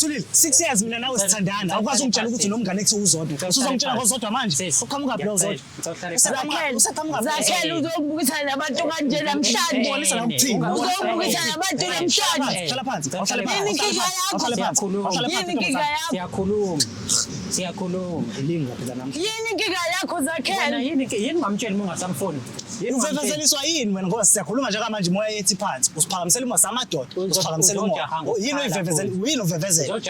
Thulile 6 years mina nawe sithandana awukwazi ungitshela ukuthi nomngane ekuwuzodwa usuzongitshela ngozodwa manje uqhamuka phela uzodwa Zakhela uzobukisa nabantu kanje namhlanje ubonisa la ukuthini uzobukisa nabantu namhlanje hlala phansi siyakhuluma ilinga phela namhlanje yini inkinga yakho Zakhela yini ngamtshela uma ungasamfuni ufevezeliswa yini wena ngoba siyakhuluma nje manje moya yethi phansi usiphakamisela uma samadoda usiphakamisela umoya yini uyivevezela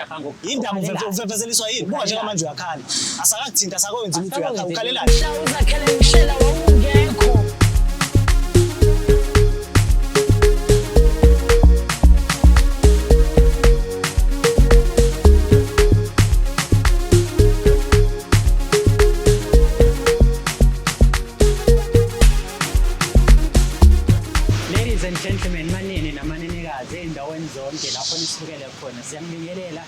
indaba ufevezeliswa yini buka nje manje uyakhala asakuthinta asakwenza ukuthi ukhalelani Zakhela ngishela wawungekho Ladies and gentlemen, manini namanenekazi endaweni zonke lapho nisukele khona siyambingelela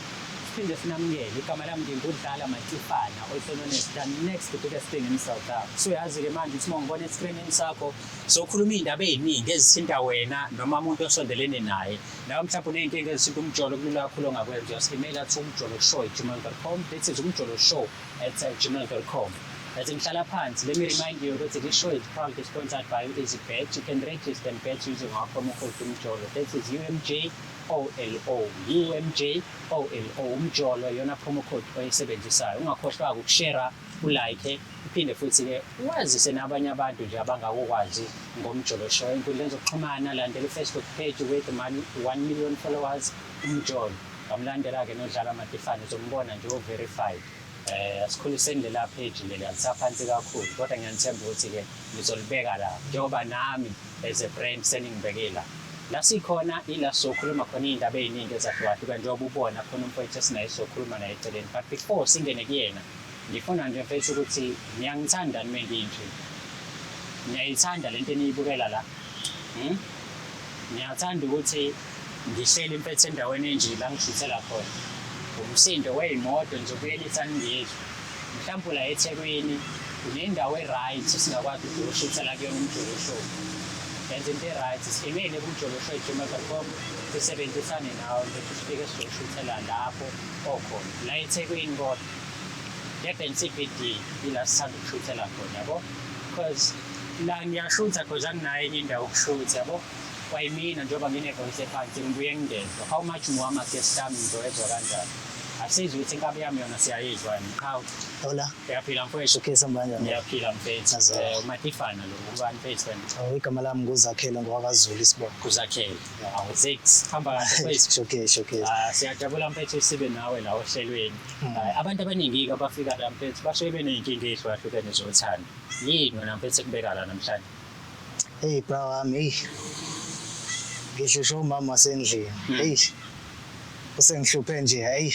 siphinde sinamukele igama lami ngingudlala Matifana also known as the next biggest thing in South Africa. So yazi ke manje uthi mongibona escreenini sakho sokhuluma indaba eziningi ezithinta wena noma umuntu osondelene naye. Nawe mhlawumbe uneyinkinga ezithinta umjolo kulula kakhulu ongakwenza uyasimela athi umjolo@gmail.com. This is umjolo@gmail.com. As in Shala Pants, let me remind you that this show is proudly sponsored by EasyBet. You can register and bet using our promo code UMJOLO. That is UMJOLO. UMJOLO. UMJOLO. Yona promo code oyisebenzisayo. Ungakhohlwa ukushare, ulike, uphinde futhi ke wazise nabanye abantu nje abangakwazi ngomjolo show. Inkundleni zokuxhumana landela Facebook page with 1 million followers UMJOLO. Ngamlandela ke nodlala Matifana uzombona nje verified. Sikhuliseni la page lela lisaphansi kakhulu kodwa ngiyanithemba ukuthi ke ngizolibeka la njengoba nami as a brand seningibekela la sikhona ila sokhuluma khona indaba eziningi ezahlukahlukene njengoba ubona khona umfowethu esinaye sokhuluma naye eceleni but before singene kuyena ngifuna nje mfethu ukuthi ngiyangithanda nime ngiyinhle ngiyayithanda lento eniyibukela la ngiyathanda ukuthi ngihleli mfethu endaweni enje la ngishithela khona umsindo weyimoto nje ubuyelisa ngizwe mhlawumbe la eThekwini kunendawo eright singakwazi ukushithela kuyona umjolo show yenza into eright simele kumjolo show eGmail.com sisebenzisane nawo ukuthi sifike sizoshithela lapho okhona la eThekwini kodwa Durban CBD ila sithanda ukushithela khona yabo because la ngiyashutha because anginayo enye indawo ukushutha yabo kwayimina njengoba nginevoice ephansi ngibuye ngidedwa how much more ama-guest ami ngizoyezwa kanjani asizwe ukuthi inkabi yami yona siyayizwa qhawe hola uyaphila mfowethu okay sambanja ngiyaphila mfethu Matifana lo ubani mfethu wena igama lami nguZakhela ngwakaZulu isibongo kuzakhela awu6 hamba kahle mfethu okay siyajabula mfethu sibe nawe la ohlelweni abantu abaningi abafika la mfethu basuke beneyinkinga ezihlukahlukene zothando yini wena mfethu kubeka la namhlanje hey bro wami ngisho umama wasendlini hey usengihluphe nje hey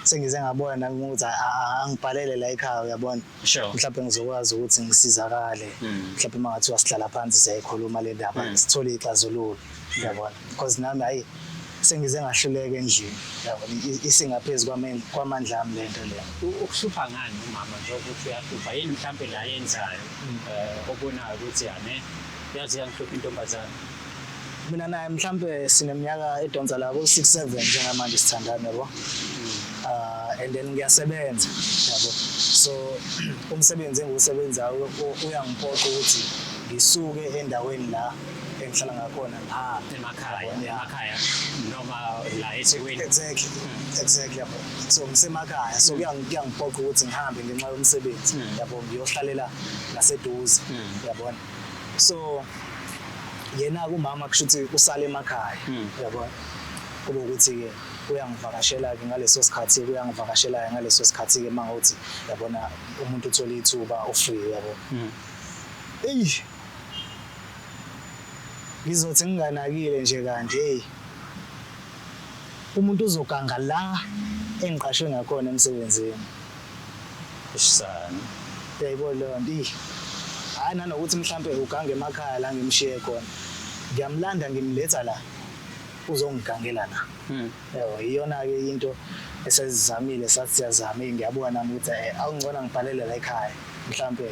sengize ngabona nami ukuthi angibhalele la ekhaya uyabona mhlawumbe ngizokwazi ukuthi ngisizakale mhlawumbe mangathi wasihlala phansi siyayikhuluma le ndaba sithole ixazululo uyabona because nami hayi sengize ngahluleka endlini uyabona isingaphezulu kwamandla ami lento le ukuhlupha ngani umama njengoba uthi uyahlupha yini mhlawumbe la yenzayo obonayo ukuthi yane yazi yangihlupha intombazana mina naye mhlambe sineminyaka edonsa la ku-6-7 njengamanje sithandana yabo and then ngiyasebenza yabo so umsebenzi engiwusebenzayo uyangiphoqa ukuthi ngisuke endaweni la engihlala ngakhona emakhaya noma la eThekwini exactly yabo so ngisemakhaya so kuyangiphoqa ukuthi ngihambe ngenxa yomsebenzi yabo ngiyohlalela ngaseduze yabona so yena kumama kushuthi usale emakhaya yabona kube ukuthi ke uyangivakashela ke ngaleso sikhathi uyangivakashela ngaleso sikhathi ke mangothi yabona umuntu uthola ithuba ofree yabo ngizothi nginganakile nje kanti umuntu uzoganga la engiqashwe ngakhona emsebenzini isisana yayibona lo nto hayi nanokuthi mhlambe ugange emakhaya la ngimshiye khona ngiyamlanda ngimletha la uzongigangela la yebo iyona ke into esezizamile sathi siyazama ngiyabona nami ukuthi awungcona ngibhalele la ekhaya mhlambe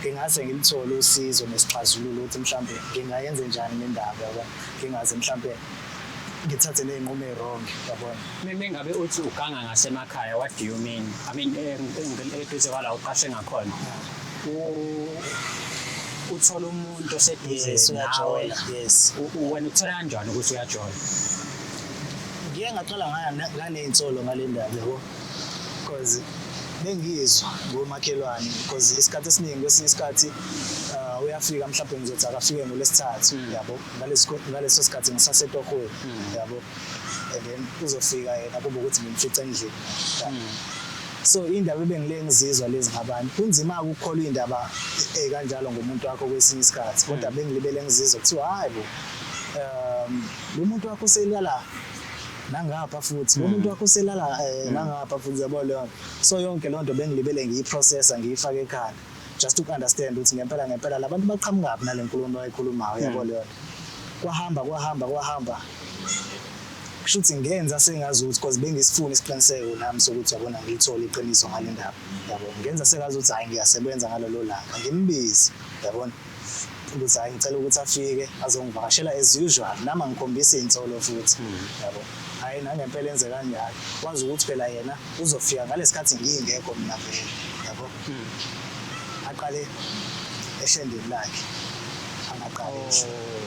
ngingase ngilithole usizo nesixazululo ukuthi mhlambe ngingayenza njani nendaba yabo ngingaze mhlambe ngithathe ney'nqumo ey'wrong yabona. Mengabe uthi uganga ngasemakhaya, what do you mean? I mean eduze kwala uqashe ngakhona. Uthola umuntu oseduze nawe. Yes. Wena uthola kanjani ukuthi uyajola? Ngiye ngaqala nganey'nsolo ngale ndaba yabo. Because bengizwa ngomakhelwane because isikhathi esiningi kwesinye isikhathi uyafika mhlawumbe ngizothi akafike ngolesithathu yabo ngaleso sikhathi ngisasetohweni yabo and then uzofika yena kube ukuthi ngimfica endlini. So indaba ebengile ngizizwa lezi ngabantu kunzima ukukholwa indaba kanjalo ngomuntu wakho kwesinye isikhathi kodwa bengilibele ngizizwa kuthiwa hayi bo lo muntu wakho uselala nangapha futhi umuntu wakho uselala nangapha futhi yabo leyo. So yonke lonto bengilibele ngiyiprocessa ngiyifaka ekhaya just to understand ukuthi ngempela labantu baqhamuka nale nkulumo ayikhulumayo yabo leyo. Kwahamba kushuthi ngenza sengazi ukuthi because bengisifuna isiqiniseko nami sokuthi yabona ngilithola iqiniso ngale ndaba yabo. Ngenza sengazi ukuthi hayi ngiyasebenza ngalolo langa ngimbizi yabona ukuthi hayi ngicela ukuthi afike azongivakashela as usual nami ngikhombisa insolo futhi yabo. Hayi nangempela enze kanjalo wazi ukuthi phela yena uzofika ngalesikhathi ngingekho mina vele yabo. Aqale eshendeni lakhe angaqali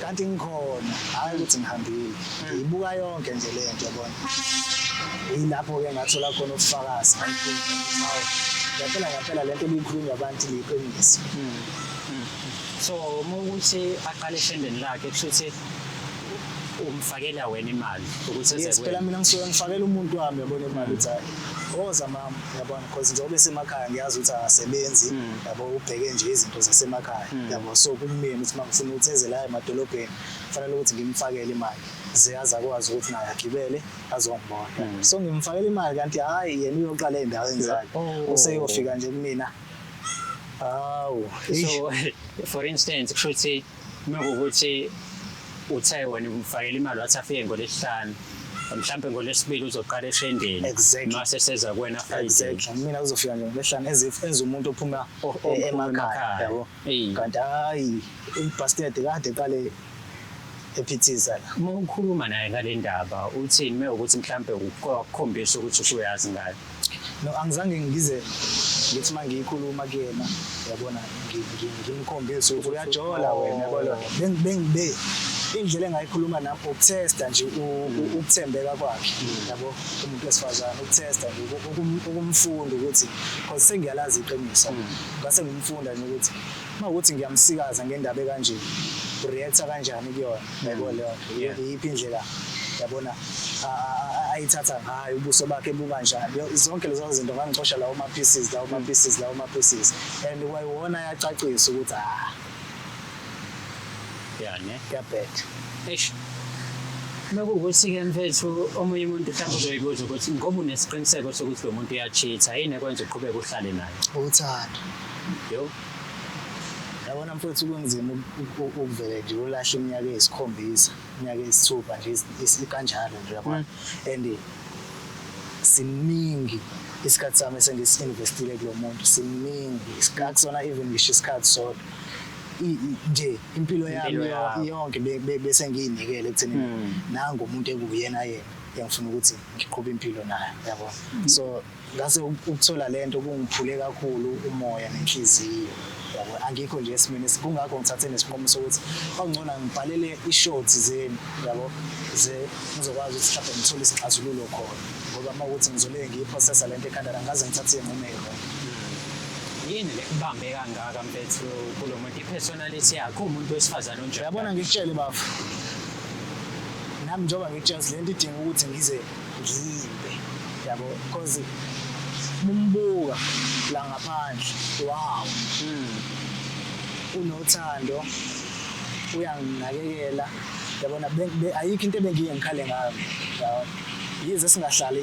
kanti ngikhona hayi ukuthi ngihambile ngiyibuka yonke nje le nto yabona. Yilapho ke ngathola khona ubufakazi ngempela lento ebikhulunywa abantu liqiniso. So ukuthi aqale eshendeni lakhe kushuthi umfakela wena imali ukuthi yes phela mina ngisuke ngifakela umuntu wami yabona imali ukuthi hayi oza mama yabona because njengoba esemakhaya ngiyazi ukuthi akasebenzi yabo ubheke nje izinto zasemakhaya yabo. So kumina ukuthi mangifuna ukutheze la emadolobheni kufanele ukuthi ngimfakele imali ze azakwazi ukuthi naye agibele azongibona. So ngimfakela imali kanti hayi yena uyoqala endaweni zakhe useyofika nje kumina. So for instance kushuthi mekuthi uthe wena umfakela imali wathi afike ngolesihlanu mhlambe ngolesibili uzoqala eshendeni mase seza kuwena exactly mina uzofika nje ngolesihlanu as umuntu ophuma emakhaya yabo. Kanti hayi ibastard kade qale ephithiza la. Uma ukhuluma naye ngale ndaba uthini mekuthi mhlambe ukukhombisa ukuthi usuyazi ngayo? No angizange ngize ngithi mangiyikhuluma kuyena yabona ngimkhombisa ukuthi uyajola wena yabona. Bengibe indlela engayikhuluma nami ukutesta nje ukuthembeka kwakhe yabo umuntu wesifazane ukutesta nje ukumfunda ukuthi because sengiyalazi iqiniso ngase ngimfunda nje ukuthi mawukuthi ngiyamsikaza ngendaba ekanje reacta kanjani kuyona yabo leyo yiphi indlela yabona ayithatha ngayo ubuso bakhe bukanjani zonke lezo zinto ngangixosha lawo ma pieces and wayiwona yacacisa ukuthi yani kuyabhetha. Eish mekuwukuthi-ke mfethu omunye umuntu mhlawumbe uzoyibuza ukuthi ngoba unesiqiniseko sokuthi lo muntu uyachitha yini ekwenza uqhubeke uhlale naye? Uthando yo yabona mfethu kunzima ukuvele nje ulahle iminyaka eyisikhombisa iminyaka eyisithupha nje kanjalo nje yabona. And siningi isikhathi sami esengisi-investile kulo muntu siningi akusona even ngisho isikhathi sodwa nje impilo yami yonke bese ngiyinikele ekutheni nangu umuntu ekuyena yena engifuna ukuthi ngiqhube impilo naye yabo. So ngase ukuthola lento kungiphule kakhulu umoya nenhliziyo yabo. Angikho nje esimene kungakho ngithathe nesinqumo sokuthi kwangcono ngibhalele i-shorts zeni yabo ze ngizokwazi ukuthi mhlawumbe ngithole isixazululo khona ngoba mawukuthi ngizoleke ngiyiprocessa lento ekhanda la ngaze ngithathe inqumo. Yini le kubambe kangaka mfethu kulo muntu ipersonality yakho umuntu wesifazane onje? Uyabona ngikutshele bafu nami njengoba ngikutshela lento idinga ukuthi ngize ngiyimbe yabo because umbuka la ngaphandle wow unothando uyanginakekela yabona ayikho into ebengiye ngikhale ngayo yabo. Yize singahlali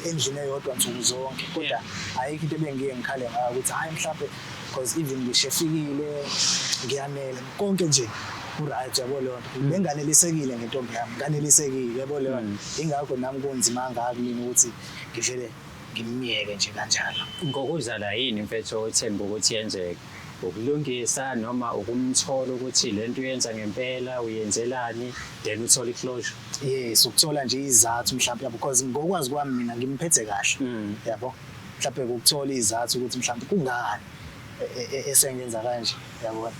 endlini eyodwa nsuku zonke kodwa ayikho into ebengiye ngikhale ngayo ukuthi hayi mhlawumbe because even ngishefikile ngiyanele konke nje uright yabo leyo nto benganelisekile ngentombi yami nganelisekile yabo leyo ingakho nami kunzima kangaka mina ukuthi ngivele ngimiyeke nje kanjalo. Ngokuzala yini mfethu othemba ukuthi yenzeke ukulungisa noma ukumthola ukuthi lento uyenza ngempela uyenzelani then uthola i-closure. Yes, ukuthola nje izathu mhlawumbe because ngokwazi kwami mina ngimphethe kahle yabo mhlawumbe ukuthola izathu ukuthi mhlawumbe kungani esengenza kanje yabo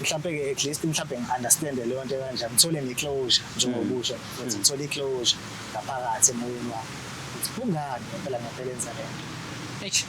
mhlawumbe ke at least mhlawumbe ngi-understand leyo nto kanje ngithole ne-closure njengobusha ukuthi ngithole i-closure ngaphakathi emoyeni wami ukuthi kungani ngempela enza lento.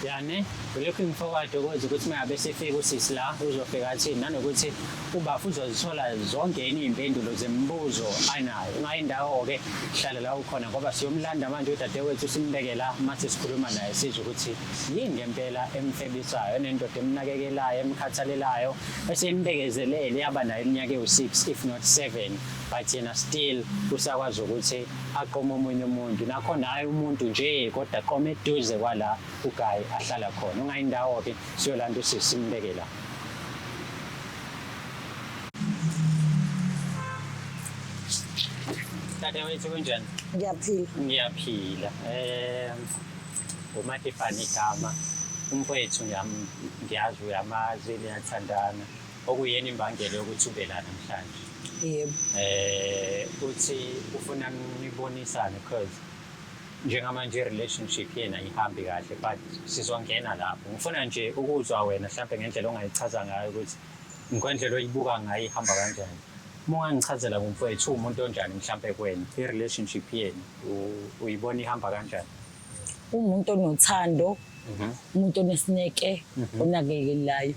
Yani, we're looking forward to ukuthi mangabe sefika usisi la uzofika athini nanokuthi ubafu uzozithola zonke iy'mpendulo zemibuzo anayo. Ungayindawo-ke hlala la ukhona ngoba siyomlanda manje udadewethu simbeke la mase sikhuluma naye sizwe ukuthi yini ngempela emfebisayo nendoda emnakekelayo emkhathalelayo esiyimbekezelele yaba nayo iminyaka ewu-6 if not 7 but yena still usakwazi ukuthi aqome omunye umuntu nakhona hayi umuntu nje kodwa aqome eduze kwala uGayi ahlala khona. Ungayindawo-ke siyolanda usisi simbeke la. Dadewethu kunjani? Ngiyaphila. Ngiyaphila. uMatifani igama. Umfowethu ngiyazi uyamazi niyathandana. Okuyena imbangela yokuthi ube la namhlanje. Yebo. Uthi ufuna nibonisane because njengamanje i-relationship yena ayihambi kahle but sizongena lapho. Ngifuna nje ukuzwa wena mhlawumbe ngendlela ongayichaza ngayo ukuthi ngendlela oyibuka ngayo ihamba kanjani. Uma ungangichazela kumfowethu umuntu onjani mhlawumbe kuwena i-relationship yenu uyibona ihamba kanjani? Umuntu onothando, umuntu onesineke, onakekelayo,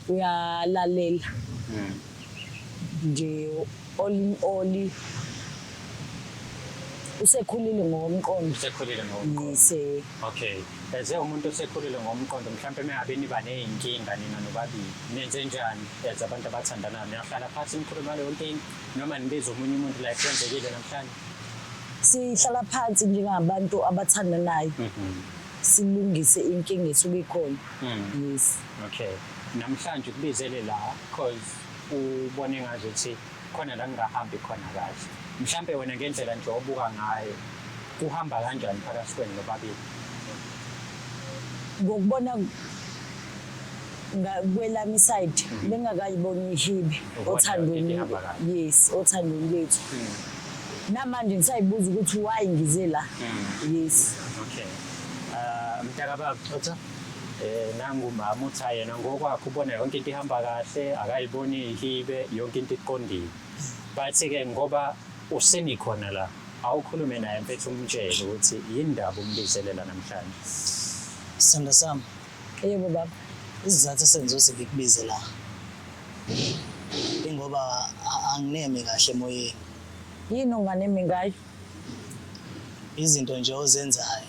uyalalela. Nje all in all usekhulile ngokomqondo. Usekhulile ngokomqondo. Yes. Okay. Eze umuntu osekhulile ngokomqondo mhlawumbe mengabe niba ney'nkinga nina nobabili nenze njani as abantu abathandanayo? Niyahlala phansi nikhuluma leyo nkinga noma nibiza omunye umuntu la kwenzekile namhlanje? Sihlala phansi njengabantu abathandanayo. Silungise inkinga esuke ikhona. Yes. Okay. Namhlanje ukubizele la because ubone ngathi ukuthi khona la ngingahambi khona kahle. Mhlawumbe wena ngendlela nje obuka ngayo kuhamba kanjani phakathi kwenu nobabili? Ngokubona kwelami side bengakayiboni ihibe othandweni. Yes, othandweni lethu. Namanje ngisayibuza ukuthi why ngize la. Yes. Okay. Mntaka baba Xhosa nangu mama uthi yena ngokwakho ubona yonke into ihamba kahle akayiboni ihibe yonke into iqondile. Bathi-ke ngoba usenikhona la awukhulume naye mfethu umtshele ukuthi yini indaba umbizelela namhlanje. Sithanda sami. Yebo baba. Isizathu esenze ukuthi ngikubize la ingoba angineme kahle emoyeni. Yini onganeme ngayo? Izinto nje ozenzayo.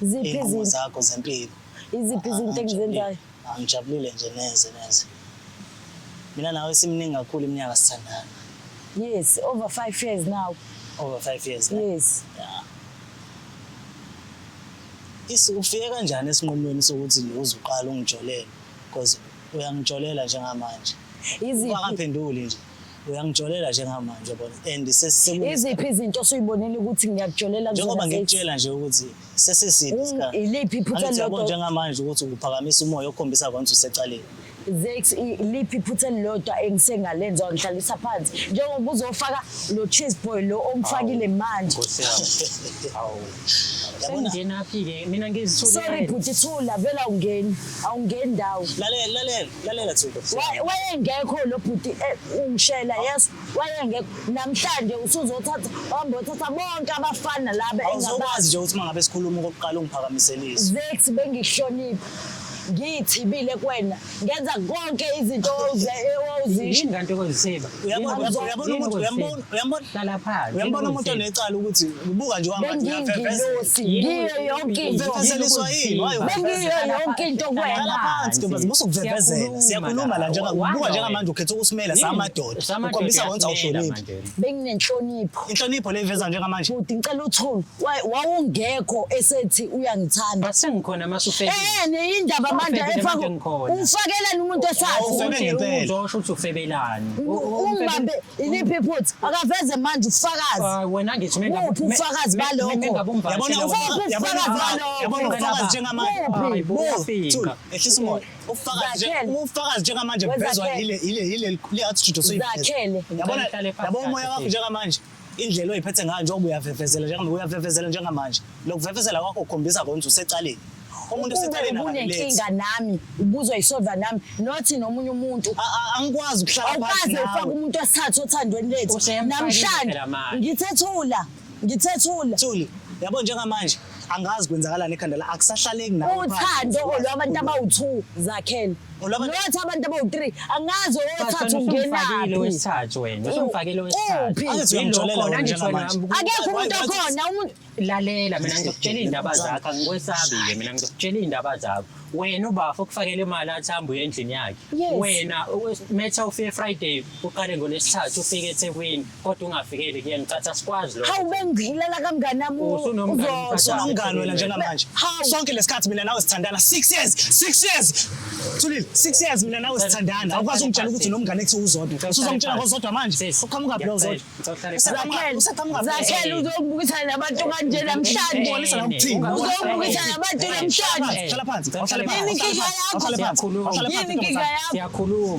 Ziphi izinto izinto zakho zempilo. Iziphi izinto engizenzayo? Angijabulile nje neze. Mina nawe simningi kakhulu iminyaka sithandana. Yes, over 5 years now. Over 5 years now. Yes. Yeah. Ufike kanjani esinqumweni sokuthi uzuqala ungijolele because uyangijolela njengamanje. Ungaphenduli nje. Uyangijolela njengamanje yabona and iziphi izinto osuyibonile ukuthi ngiyakujolela njengoba ngikutshela nje ukuthi sesisithi isikhathi. Iliphi iphutha lodwa njengamanje ukuthi uphakamisa umoya okhombisa kwanza usecaleni. Zex iliphi iphutha lodwa engisengalenza ngihlalisa phansi njengoba uzofaka lo cheese boy lo omfakile manje. Awu. Sengena phike mina ngizithule. Sorry bhuti thula vela awungeni ndawo. Lalela Thulo. Wayengekho lo bhuti ungishela yes wayengekho namhlanje usuzothatha wambothatha bonke abafana laba engakwazi nje ukuthi mangabe sikhuluma okokuqala ungiphakamiselise. Zex bengihlonipha ngiyithibile kuwena ngenza konke izinto ozizisho kanti kozisiba uyabona hlala phansi uyambona umuntu onecala ukuthi ubuka nje wamanje ngiyafevezelisa ngiyo yonke into ufevezeliswa yini bengiyo yonke into kuwena hlala phansi ntombazi musukuvevezela siyakhuluma la njengoba njengamanje ukhetha ukusimela samadoda ukhombisa ukuthi awuhloniphi benginenhlonipho inhlonipho leveza njengamanje futhi ngicela uthula wawungekho esethi uyangithanda basengikhona masufeke indaba manje efaka ufakelani umuntu esathi uzosho ukuthi ufebelani ungabe iliphi iphutha akaveze manje ufakazi wena ngithi mina ufakazi balokho yabona ufakazi njengamanje buyafika ehlisa umoya ufakazi njengamanje vezwa ile attitude Zakhele yabona umoya wakho njengamanje indlela oyiphethe ngayo njengoba uyavefezela uyavefezela njengamanje lokuvefezela kwakho ukhombisa bonke usecaleni umuntu usecaleni unenkinga nami ubuzwa isolva nami nothi nomunye umuntu angikwazi ukuhlala phansi awukaze ufaka umuntu esithathu othandweni lethu namhlanje ngithethula Thuli yabo njengamanje angazi kwenzakalani ekhanda la akusahlaleki nawe uthando olwabantu abawu2 Zakhele nothi abantu abawu3 angazi othathu ungenaphi wesithathu wena usumfakile wesithathu angithi uyamjolela wena njengamanje akekho umuntu okhona umuntu lalela mina ngizokutshela indaba zakho angikwesabi-ke mina ngizokutshela indaba zakho wena ubafo ukufakela imali athamba uye endlini yakhe wena metha ufike Friday uqale ngolesithathu ufike eThekwini kodwa ungafikeli kuyena ngicathi asikwazi lokho hawu bengidlala kamnganami usunomngani wena njengamanje sonke lesikhathi mina nawe sithandana 6 years Thulile 6 years mina nawe sithandana awukwazi ungitshela ukuthi nomngane ekuthi uzodwa usuzongitshela ngozodwa manje uqhamuka phela uzodwa Zakhele uzokubukisana nabantu kanje namhlanje uzokubukisana nabantu namhlanje hlala phansi yini inkinga yakho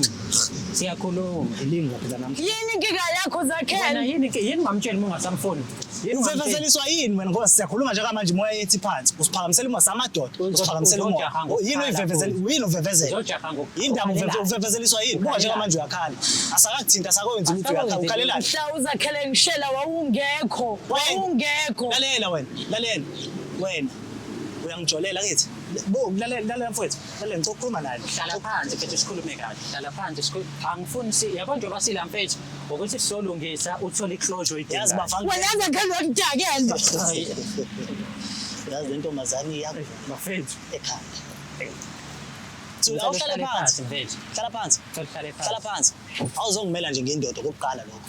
siyakhuluma ilinga phela namhlanje yini inkinga yakho Zakhele wena yini ngamtshela uma ungasamfuni ufevezeliswa yini wena ngoba siyakhuluma njengamanje moya yethi phansi usiphakamisela uma samadoda usiphakamisela umoya yini uyivevezela indaba ufevezeliswa yini buka njengamanje uyakhala asakakuthinta asakwenza ukuthi uyakhala ukhalelani mhla uZakhele ngishela wawungekho lalela wena uyangijolela kithi lalela mfowethu lalela ngizokhuluma naye hlala phansi mfethu sikhulume kahle hlala phansi angifuni yabo njengoba sila mfethu ukuthi sizolungisa uthole iclosure idinga yazi bafana wena Zakhele wakudakela yazi lentombazane yakho bafethu ekhaya awuhlale phansi mfethu hlala phansi awuzongimela nje ngendoda kokuqala lokho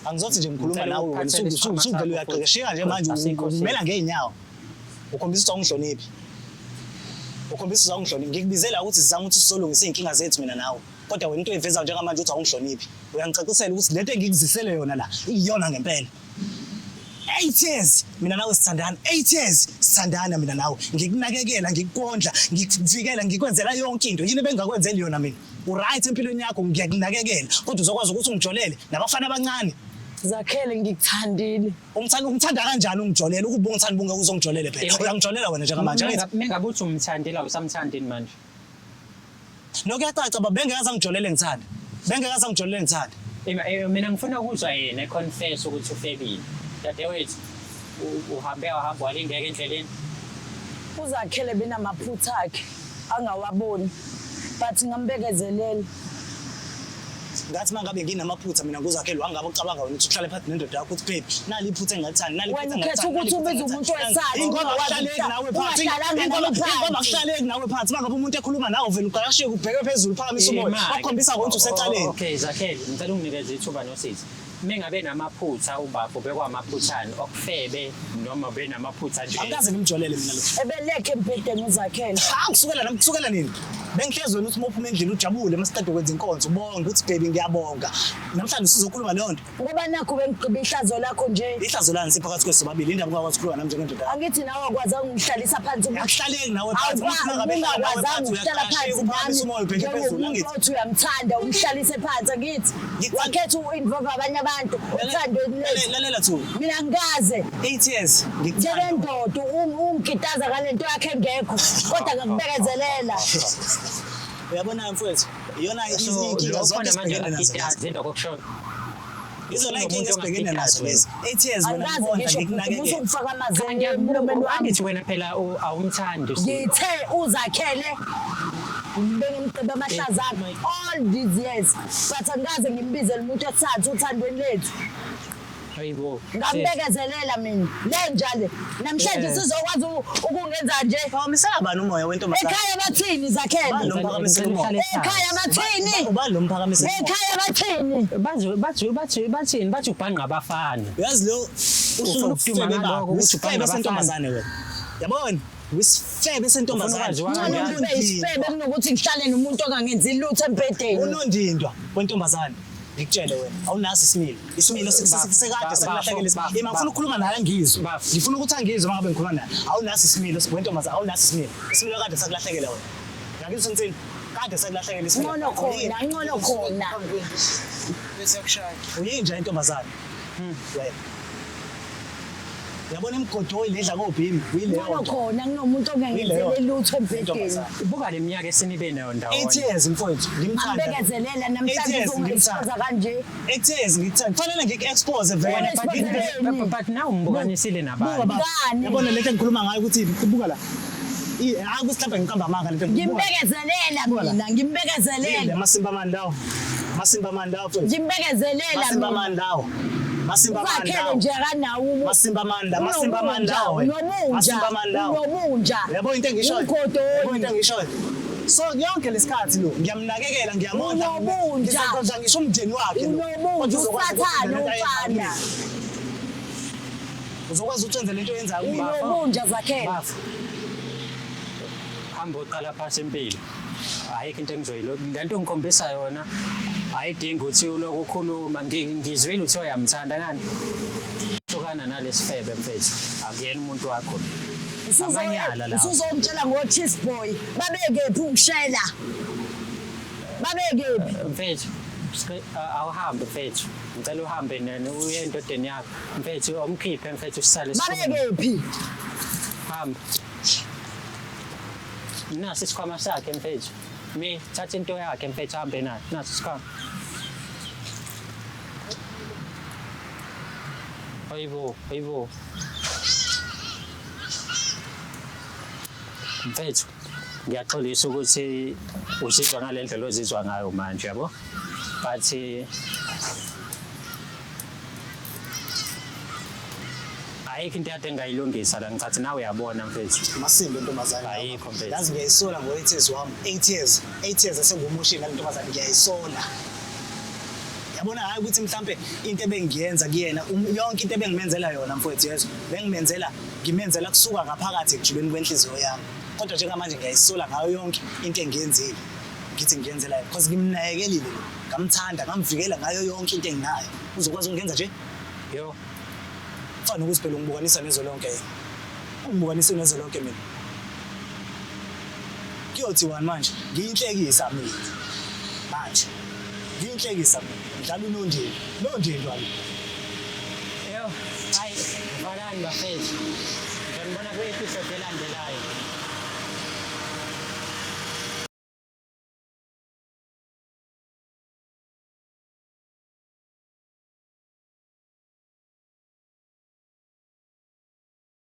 angizothi nje ngikhuluma nawe wena usuvele uyaqeqesheka nje manje umela ngeenyawo ukhombisa ukuthi awungihloniphi ngikubizela ukuthi sizama ukuthi sisolungise inkinga zethu mina nawe kodwa wena into eveza njengamanje uthi awungihloniphi uyangicacisela ukuthi lento engikuzisele yona la iyona ngempela 8 years mina nawe sithandana 8 years sithandana mina nawe ngikunakekela ngikukondla ngikuvikela ngikwenzela yonke into yini bengakwenzeli yona mina uright empilweni yakho ngiyakunakekela kodwa uzokwazi ukuthi ungijolele nabafana abancane Zakhele ngikuthandile umthanda kanjani ungijolele ukuba ungithanda bunga uzongijolele phela uyangijolela wena njengamanje mengabe uthi umthandela usamthandeni manje nokuyacaca bengekaza ngijolele ngithanda mina ngifuna ukuzwa yena econfess ukuthi ufebile dadewethu wahamba walingeka endleleni uZakhele benamaphutha akhe angawaboni but ngambekezelela ngathi mangabe nginamaphutha mina kuZakhele wangabe ucabanga wena ukuthi uhlale phansi nendoda yakho uthi babe nali iphutha engathani wena ukhetha ukuthi ubize umuntu wesathi ingoba kuhlaleki nawe phansi ingoba kuhlaleki nawe phansi mangabe umuntu ekhuluma nawe vele uqasheke ubheke phezulu phakamisa umoya wakhombisa ukuthi usecaleni okay Zakhele ngicela unginikeze ithuba nosisi mengabe namaphutha ubaba bekwamaphuthani okufebe noma benamaphutha nje akaze ngimjolele mina lo ebelekhe empedeni uZakhele kusukela nini bengihlezi wena uthi mophuma endlini ujabule masiqede ukwenza inkonzo ubonga ukuthi baby ngiyabonga namhlanje sizokhuluma leyo nto ngoba nakho bengigqiba ihlazo lakho nje ihlazo lani siphakathi kwesobabili indaba ungakwazi ukukhuluma nami njengendoda angithi nawe akwazi ungihlalisa phansi akuhlaleki nawe phansi ungakwazi ukuhlala phansi nami uthi uyamthanda umhlalise phansi angithi wakhetha uinvolve abanye abantu uthandweni lethu lalela thu mina ngikaze 8 years njengendoda ungikitaza kalento yakhe engekho kodwa ngakubekezelela uyabona mfowethu iyona inkinga zonke esibhekene nazo izona inkinga esibhekene nazo lezi 8 years wena ngikunakekela usufaka amazenge emlomeni wami angithi wena phela awumthandi ngithe uZakhele bengimqeba amahlaza akhe all these years but angikaze ngimbizele umuntu esathu uthandweni lethu hayibo ngambekezelela mina lenjalo namhlanje sizokwazi ukungenza nje awamisela bani umoya wentombazana ekhaya bathini Zakhele ekhaya bathini ubani lo mphakamisela ekhaya bathini bathi ubhanqa abafana uyazi lo usufuna ukutuma ngalokho ukuthi ubhanqa abafanazane wena yabona wisifebe sentombazane. Ngcono ngibe isifebe kunokuthi ngihlale nomuntu ongangenzi lutho empedeni. Unondindwa wentombazane. Ngikutshele wena awunazi isimilo sekade sekulahlekile ima ngifuna ukukhuluma naye ngizwe ngifuna ukuthi angizwe mangabe ngikhuluma naye awunazi isimilo wentombazane awunazi isimilo kade sekulahlekile wena ngakizwe insini kade sekulahlekile isimilo Ngcono khona bese kushaya uyinja intombazane wena yabona imgodo oyidla ngobhimi uyileyo ngcono khona kunomuntu ongangenzele lutho empedeni. Ibuka leminyaka esinibe nayo ndawonye. 8 years mfowethu ngimthanda Angibekezelela namhlanje uzongisiza kanje. 8 years ngikuthanda kufanele ngike-expose vele But now umbukanisile nabantu. yabona lento engikhuluma ngayo ukuthi buka la hayi ukuthi mhlawumbe ngiqamba amanga lento Ngimbekezelela mina ngimbekezelela. Masimba Mandawo mfowethu Ngimbekezelela Masimba mina. Mandawo Uzakhele nje kanawo. Masimba Mandawo Unobunja. Yabo into engishoyo. Yabo into engishoyo. So yonke lesikhathi lo ngiyamnakekela ngiyamonda. Ngizokwenza ngisho umndeni wakhe. Unobunja usathana ufana. Uzokwazi ukwenza lento yenza kuba. Unobunja zakhele. Hamba uqala phasi impilo. Ayikho into engizoyilo. Lento ngikhombisa yona ayidingi ukuthi uloku ukhuluma ngizwile ukuthi uyamthanda ngani. Hlukana nalesifebe mfethu. Akuyena umuntu wakho. Amanyala la. Usuzomtshela ngo-Cheese Boy. Babekephi ungishela? Babekephi? Mfethu awuhambe mfethu. Ngicela uhambe nene uye endodeni yakho. Mfethu omkhiphe mfethu sisale sikhona. Babekephi? Hamba. Nasi isikhwama sakhe mfethu. Thatha into yakhe mfethu hambe nayo. Nasi isikhwama. Hayibo. Mfethu, ngiyaxolisa ukuthi uzizwa ngale ndlela ozizwa ngayo manje yabo. But ayikho into yade engayilungisa la ngicathi nawe uyabona mfethu. Masimba intombazane. Ayikho mfethu. Yazi ngiyayisola ngo-8 years wami. 8 years esengumushini ngale ntombazane ngiyayisola. Yabona hayi ukuthi mhlambe into ebengiyenza kuyena yonke into ebengimenzela yona mfowethu yezwa ngimenzela kusuka ngaphakathi ekujuleni kwenhliziyo yami kodwa njengamanje ngiyayisola ngayo yonke into engiyenzile ngithi ngiyenzela yena because ngimnayekelile ngamthanda ngamvikela ngayo yonke into enginayo uzokwazi ukungenza nje Yo. Fana ukuthi phela ungibukanisa nezwe lonke yena ungibukanisa nezwe lonke mina kuyothi wani manje ngiyinhlekisa mina manje ngiyinhlekisa mina ngidlala unondindwa Yo, hayi, valani bafethu. Ngibona kwi-episode elandelayo.